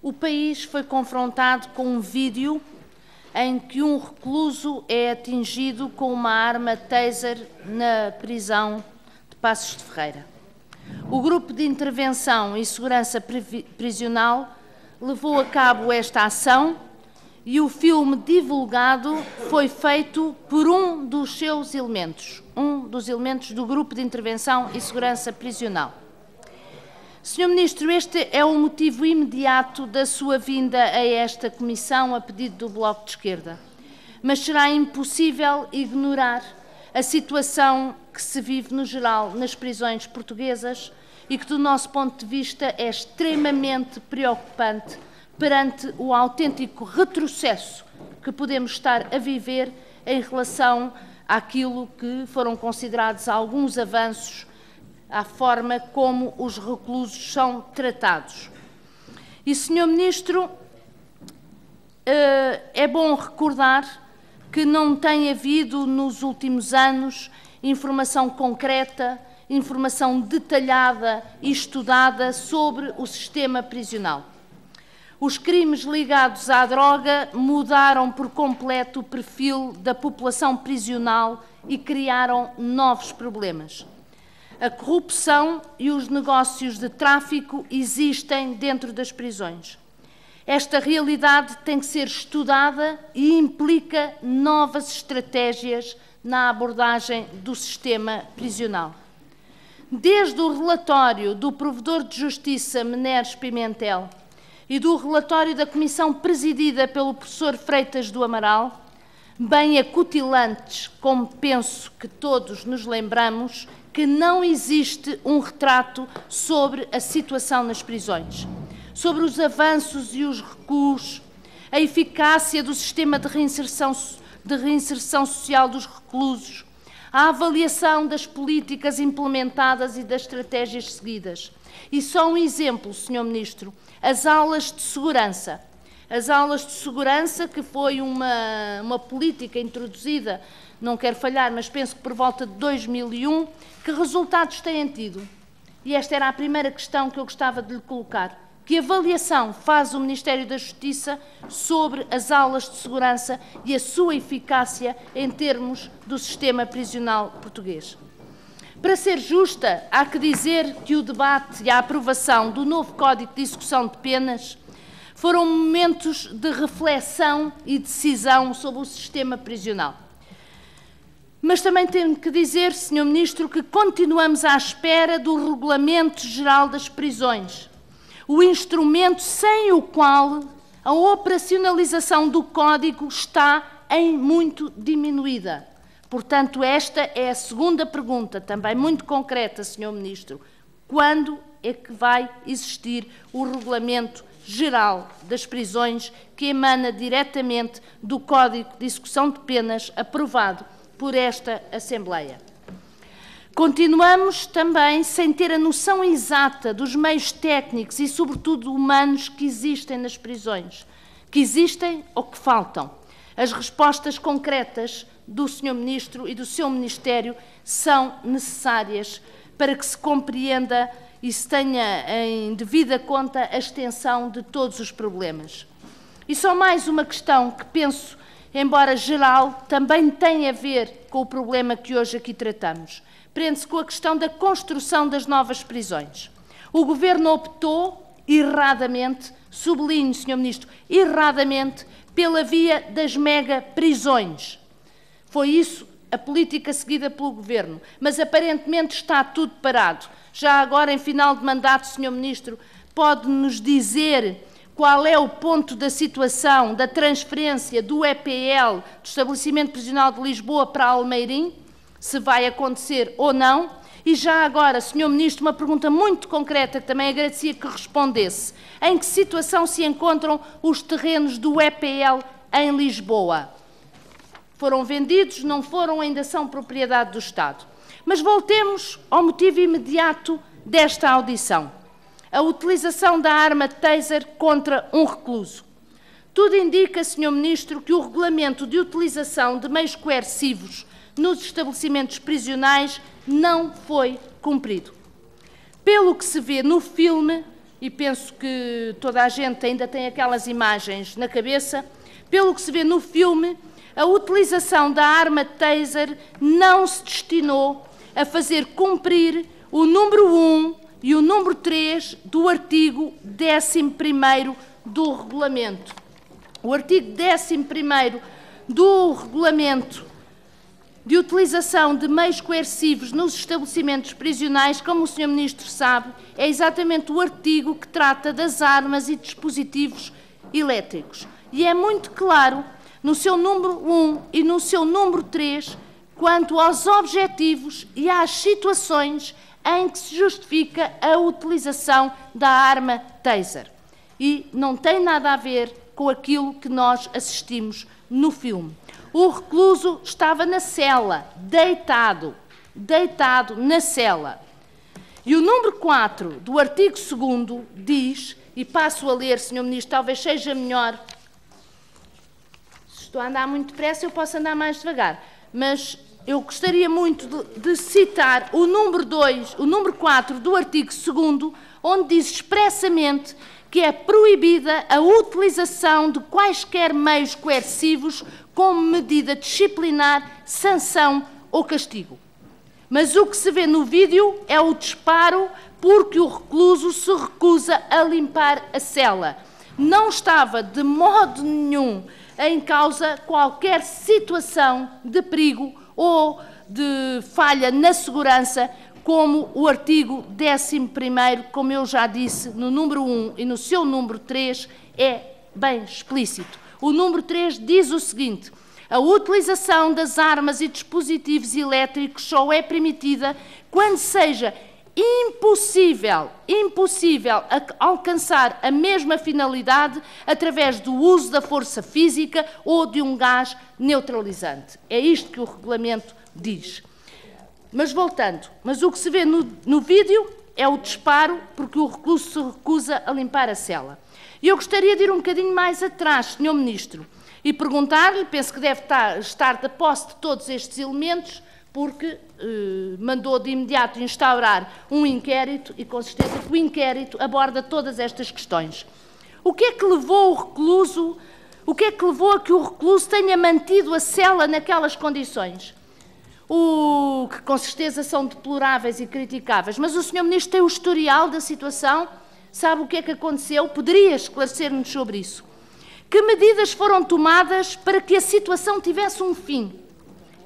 o país foi confrontado com um vídeo em que um recluso é atingido com uma arma taser na prisão de Passos de Ferreira. O Grupo de Intervenção e Segurança Prisional levou a cabo esta ação e o filme divulgado foi feito por um dos seus elementos, um dos elementos do Grupo de Intervenção e Segurança Prisional. Sr. Ministro, este é o motivo imediato da sua vinda a esta Comissão a pedido do Bloco de Esquerda, mas será impossível ignorar a situação que se vive no geral nas prisões portuguesas e que, do nosso ponto de vista, é extremamente preocupante perante o autêntico retrocesso que podemos estar a viver em relação àquilo que foram considerados alguns avanços à forma como os reclusos são tratados. E, Sr. Ministro, é bom recordar que não tem havido nos últimos anos informação concreta, informação detalhada e estudada sobre o sistema prisional. Os crimes ligados à droga mudaram por completo o perfil da população prisional e criaram novos problemas. A corrupção e os negócios de tráfico existem dentro das prisões. Esta realidade tem que ser estudada e implica novas estratégias na abordagem do sistema prisional. Desde o relatório do Provedor de Justiça, Meneres Pimentel, e do relatório da Comissão presidida pelo professor Freitas do Amaral, bem acutilantes, como penso que todos nos lembramos, que não existe um retrato sobre a situação nas prisões, sobre os avanços e os recuos, a eficácia do sistema de reinserção social dos reclusos, a avaliação das políticas implementadas e das estratégias seguidas. E só um exemplo, Sr. Ministro, as aulas de segurança. As aulas de segurança, que foi uma política introduzida, não quero falhar, mas penso que por volta de 2001, que resultados têm tido? E esta era a primeira questão que eu gostava de lhe colocar. Que avaliação faz o Ministério da Justiça sobre as aulas de segurança e a sua eficácia em termos do sistema prisional português? Para ser justa, há que dizer que o debate e a aprovação do novo Código de Execução de Penas foram momentos de reflexão e decisão sobre o sistema prisional. Mas também tenho que dizer, Sr. Ministro, que continuamos à espera do Regulamento Geral das Prisões, o instrumento sem o qual a operacionalização do Código está em muito diminuída. Portanto, esta é a segunda pergunta, também muito concreta, Sr. Ministro. Quando é que vai existir o Regulamento Geral das Prisões que emana diretamente do Código de Execução de Penas aprovado por esta Assembleia? Continuamos também sem ter a noção exata dos meios técnicos e, sobretudo, humanos que existem nas prisões, que existem ou que faltam. As respostas concretas do Sr. Ministro e do seu Ministério são necessárias para que se compreenda e se tenha em devida conta a extensão de todos os problemas. E só mais uma questão que penso, embora geral, também tem a ver com o problema que hoje aqui tratamos. Prende-se com a questão da construção das novas prisões. O Governo optou, erradamente, sublinho, Sr. Ministro, erradamente, pela via das mega-prisões. Foi isso a política seguida pelo Governo, mas aparentemente está tudo parado. Já agora, em final de mandato, Sr. Ministro, pode-nos dizer qual é o ponto da situação da transferência do EPL, do Estabelecimento Prisional de Lisboa, para Almeirim, se vai acontecer ou não? E já agora, Sr. Ministro, uma pergunta muito concreta que também agradecia que respondesse. Em que situação se encontram os terrenos do EPL em Lisboa? Foram vendidos, não foram, ainda são propriedade do Estado. Mas voltemos ao motivo imediato desta audição. A utilização da arma taser contra um recluso. Tudo indica, Sr. Ministro, que o regulamento de utilização de meios coercivos nos estabelecimentos prisionais não foi cumprido. Pelo que se vê no filme, e penso que toda a gente ainda tem aquelas imagens na cabeça, pelo que se vê no filme, a utilização da arma taser não se destinou a fazer cumprir o número 1 e o número 3 do artigo 11º do regulamento. O artigo 11º do regulamento de utilização de meios coercivos nos estabelecimentos prisionais, como o Sr. Ministro sabe, é exatamente o artigo que trata das armas e dispositivos elétricos. E é muito claro no seu número 1 e no seu número 3 quanto aos objetivos e às situações em que se justifica a utilização da arma taser. E não tem nada a ver com aquilo que nós assistimos no filme. O recluso estava na cela, deitado na cela. E o número 4 do artigo 2º diz, e passo a ler, Sr. Ministro, talvez seja melhor, se estou a andar muito depressa eu posso andar mais devagar, mas eu gostaria muito de citar o número 2, o número 4 do artigo 2º, onde diz expressamente que é proibida a utilização de quaisquer meios coercivos como medida disciplinar, sanção ou castigo. Mas o que se vê no vídeo é o disparo porque o recluso se recusa a limpar a cela. Não estava de modo nenhum em causa qualquer situação de perigo ou de falha na segurança, como o artigo 11º, como eu já disse, no número 1 e no seu número 3, é bem explícito. O número 3 diz o seguinte: a utilização das armas e dispositivos elétricos só é permitida quando seja impossível alcançar a mesma finalidade através do uso da força física ou de um gás neutralizante. É isto que o regulamento diz. Mas voltando, o que se vê no vídeo é o disparo porque o recluso se recusa a limpar a cela. E eu gostaria de ir um bocadinho mais atrás, Sr. Ministro, e perguntar-lhe, penso que deve estar da posse de todos estes elementos, porque mandou de imediato instaurar um inquérito e com certeza que o inquérito aborda todas estas questões. O que é que levou a que o recluso tenha mantido a cela naquelas condições? Que com certeza são deploráveis e criticáveis, mas o Sr. Ministro tem o historial da situação, sabe o que é que aconteceu? Poderia esclarecer-nos sobre isso. Que medidas foram tomadas para que a situação tivesse um fim,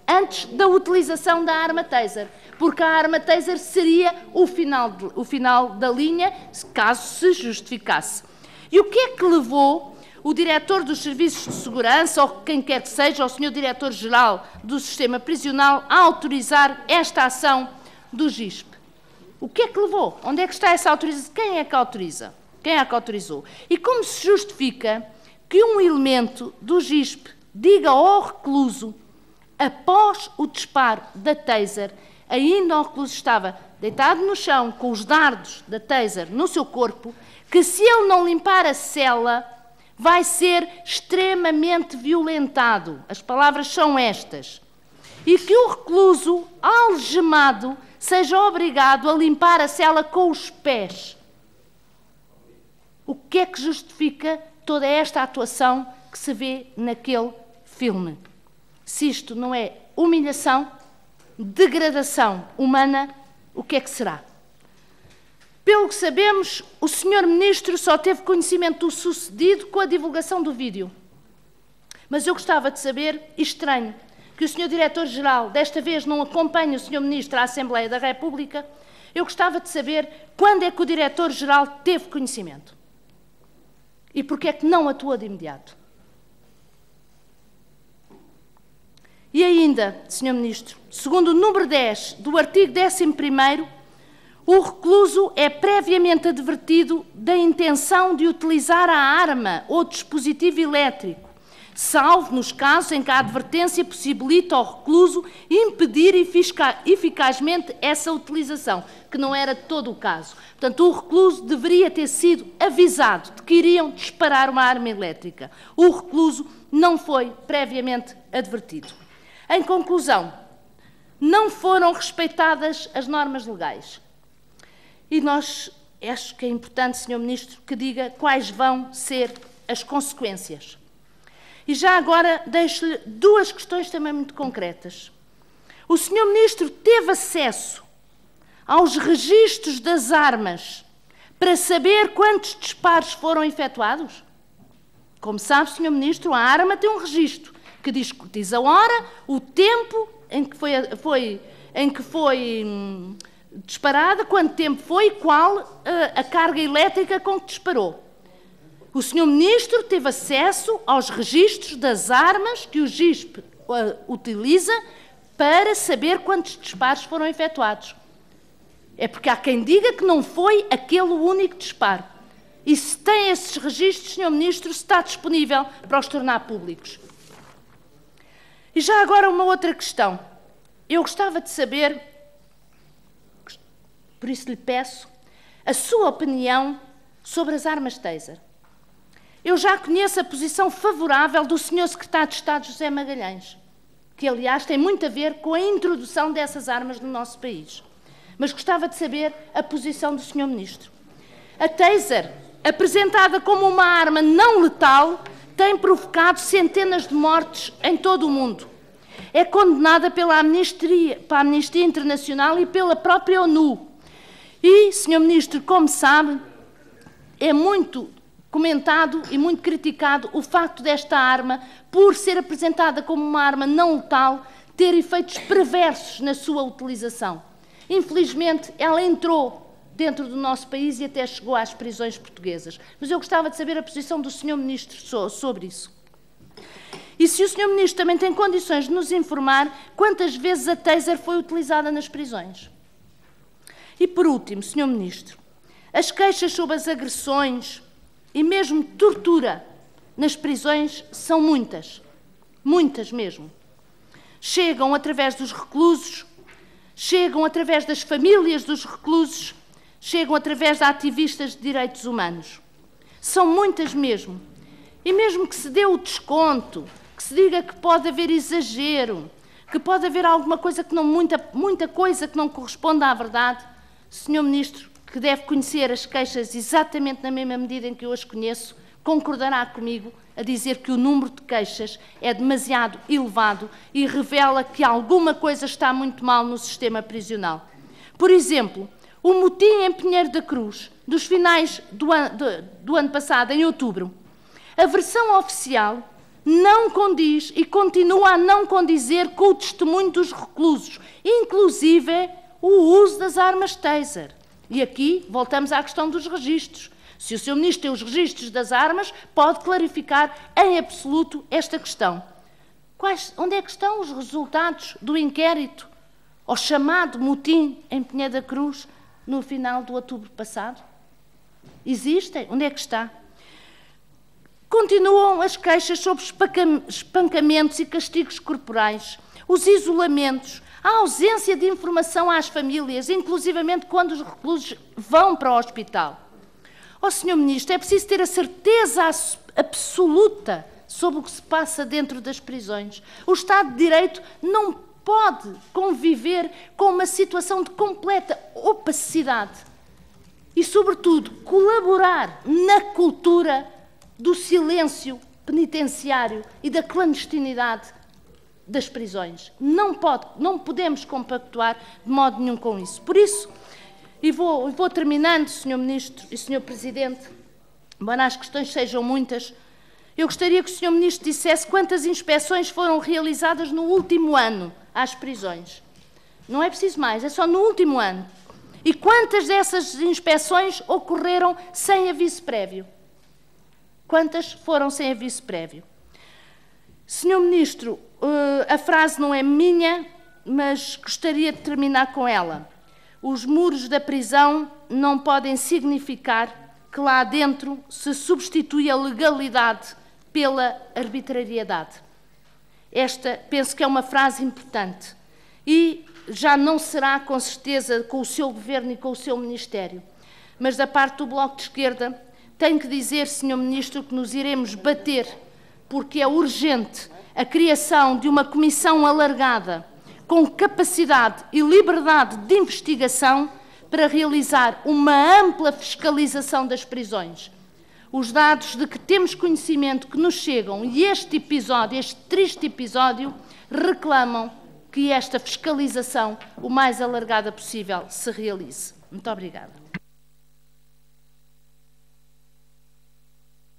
antes da utilização da arma taser? Porque a arma taser seria o final da linha, caso se justificasse. E o que é que levou o diretor dos Serviços de Segurança, ou quem quer que seja, o Sr. Diretor-Geral do Sistema Prisional, a autorizar esta ação do GISP? O que é que levou? Onde é que está essa autorização? Quem é que autoriza? Quem é que autorizou? E como se justifica que um elemento do GISP diga ao recluso, após o disparo da taser, ainda o recluso estava deitado no chão, com os dardos da taser no seu corpo, que se ele não limpar a cela, vai ser extremamente violentado. As palavras são estas. E que o recluso, algemado, seja obrigado a limpar a cela com os pés. O que é que justifica toda esta atuação que se vê naquele filme? Se isto não é humilhação, degradação humana, o que é que será? Pelo que sabemos, o Sr. Ministro só teve conhecimento do sucedido com a divulgação do vídeo. Mas eu gostava de saber, e estranho, que o Sr. Diretor-Geral desta vez não acompanhe o Sr. Ministro à Assembleia da República, eu gostava de saber quando é que o Diretor-Geral teve conhecimento. E porquê é que não atuou de imediato? E ainda, Sr. Ministro, segundo o número 10 do artigo 11º, o recluso é previamente advertido da intenção de utilizar a arma ou dispositivo elétrico, salvo nos casos em que a advertência possibilita ao recluso impedir eficazmente essa utilização, que não era todo o caso. Portanto, o recluso deveria ter sido avisado de que iriam disparar uma arma elétrica. O recluso não foi previamente advertido. Em conclusão, não foram respeitadas as normas legais. E nós acho que é importante, Sr. Ministro, que diga quais vão ser as consequências. E já agora deixo-lhe duas questões também muito concretas. O Sr. Ministro teve acesso aos registros das armas para saber quantos disparos foram efetuados? Como sabe, Sr. Ministro, a arma tem um registro que diz a hora, o tempo em que foi disparada, quanto tempo foi e qual a carga elétrica com que disparou. O Sr. Ministro teve acesso aos registros das armas que o GISP utiliza para saber quantos disparos foram efetuados. É porque há quem diga que não foi aquele o único disparo. E se tem esses registros, Sr. Ministro, se está disponível para os tornar públicos. E já agora uma outra questão. Eu gostava de saber, por isso lhe peço, a sua opinião sobre as armas taser. Eu já conheço a posição favorável do Sr. Secretário de Estado, José Magalhães, que, aliás, tem muito a ver com a introdução dessas armas no nosso país. Mas gostava de saber a posição do Sr. Ministro. A taser, apresentada como uma arma não letal, tem provocado centenas de mortes em todo o mundo. É condenada pela Amnistia Internacional e pela própria ONU. E, Sr. Ministro, como sabe, é muito comentado e muito criticado o facto desta arma, por ser apresentada como uma arma não letal, ter efeitos perversos na sua utilização. Infelizmente, ela entrou dentro do nosso país e até chegou às prisões portuguesas. Mas eu gostava de saber a posição do Sr. Ministro sobre isso. E se o Sr. Ministro também tem condições de nos informar quantas vezes a taser foi utilizada nas prisões. E por último, Sr. Ministro, as queixas sobre as agressões e mesmo tortura nas prisões são muitas. Muitas mesmo. Chegam através dos reclusos, chegam através das famílias dos reclusos, chegam através de ativistas de direitos humanos. São muitas mesmo. E mesmo que se dê o desconto, que se diga que pode haver exagero, que pode haver alguma coisa que não, muita coisa que não corresponde à verdade, Sr. Ministro, que deve conhecer as queixas exatamente na mesma medida em que eu as conheço, concordará comigo a dizer que o número de queixas é demasiado elevado e revela que alguma coisa está muito mal no sistema prisional. Por exemplo, o motim em Pinheiro da Cruz, dos finais do ano passado, em outubro, a versão oficial não condiz e continua a não condizer com o testemunho dos reclusos, inclusive o uso das armas taser. E aqui voltamos à questão dos registros. Se o Sr. Ministro tem os registros das armas, pode clarificar em absoluto esta questão. Onde é que estão os resultados do inquérito ao chamado motim em Pinheiro da Cruz no final de outubro passado? Existem? Onde é que está? Continuam as queixas sobre espancamentos e castigos corporais, os isolamentos, a ausência de informação às famílias, inclusivamente quando os reclusos vão para o hospital. Ó, Sr. Ministro, é preciso ter a certeza absoluta sobre o que se passa dentro das prisões. O Estado de Direito não pode conviver com uma situação de completa opacidade e, sobretudo, colaborar na cultura do silêncio penitenciário e da clandestinidade das prisões. Não podemos compactuar de modo nenhum com isso. Por isso, e vou terminando, Sr. Ministro e Sr. Presidente, embora as questões sejam muitas, eu gostaria que o Sr. Ministro dissesse quantas inspeções foram realizadas no último ano às prisões. Não é preciso mais, é só no último ano. E quantas dessas inspeções ocorreram sem aviso prévio? Quantas foram sem aviso prévio? Sr. Ministro, a frase não é minha, mas gostaria de terminar com ela. Os muros da prisão não podem significar que lá dentro se substitui a legalidade pela arbitrariedade. Esta, penso que é uma frase importante e já não será, com certeza, com o seu Governo e com o seu Ministério. Mas da parte do Bloco de Esquerda, tenho que dizer, Sr. Ministro, que nos iremos bater, porque é urgente a criação de uma comissão alargada, com capacidade e liberdade de investigação, para realizar uma ampla fiscalização das prisões. Os dados de que temos conhecimento que nos chegam e este episódio, este triste episódio, reclamam que esta fiscalização, o mais alargada possível, se realize. Muito obrigada.